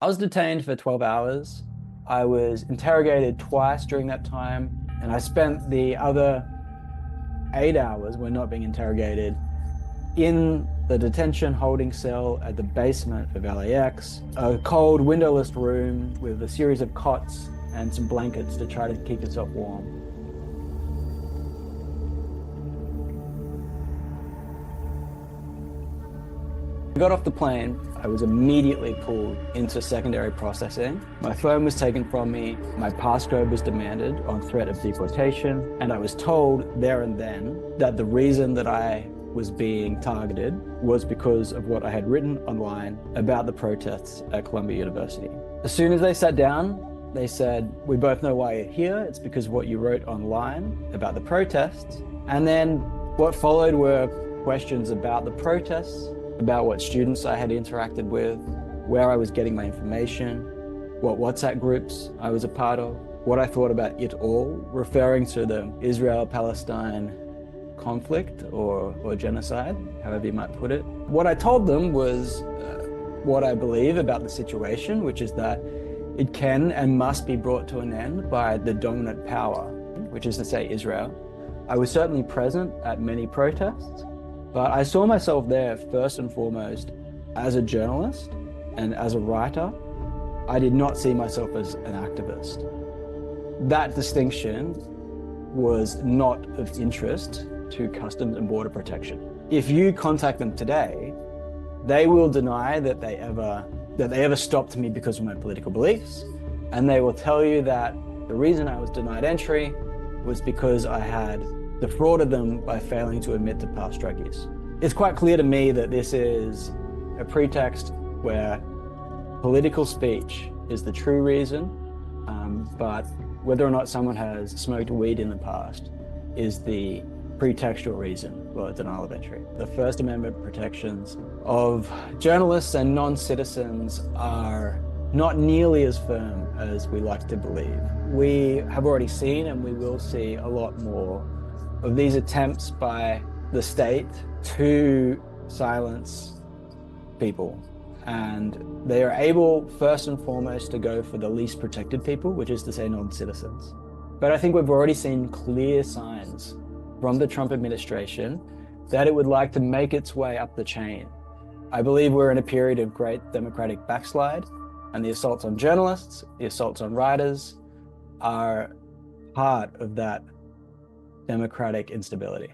I was detained for 12 hours. I was interrogated twice during that time, and I spent the other 8 hours when not being interrogated in the detention holding cell at the basement of LAX, a cold windowless room with a series of cots and some blankets to try to keep yourself warm. I got off the plane, I was immediately pulled into secondary processing. My phone was taken from me, my passcode was demanded on threat of deportation, and I was told there and then that the reason that I was being targeted was because of what I had written online about the protests at Columbia University. As soon as they sat down, they said, "We both know why you're here. It's because of what you wrote online about the protests." And then what followed were questions about the protests, about what students I had interacted with, where I was getting my information, what WhatsApp groups I was a part of, what I thought about it all, referring to the Israel-Palestinian conflict or genocide, however you might put it. What I told them was what I believe about the situation, which is that it can and must be brought to an end by the dominant power, which is to say Israel. I was certainly present at many protests, but I saw myself there first and foremost as a journalist and as a writer. I did not see myself as an activist. That distinction was not of interest to Customs and Border Protection. If you contact them today, they will deny that they ever stopped me because of my political beliefs, and they will tell you that the reason I was denied entry was because I had defrauded them by failing to admit to past drug use. It's quite clear to me that this is a pretext where political speech is the true reason, but whether or not someone has smoked weed in the past is the pretextual reason for denial of entry. The First Amendment protections of journalists and non-citizens are not nearly as firm as we like to believe. We have already seen, and we will see, a lot more of these attempts by the state to silence people. And they are able, first and foremost, to go for the least protected people, which is to say non-citizens. But I think we've already seen clear signs from the Trump administration that it would like to make its way up the chain. I believe we're in a period of great democratic backslide, and the assaults on journalists, the assaults on writers are part of that democratic instability.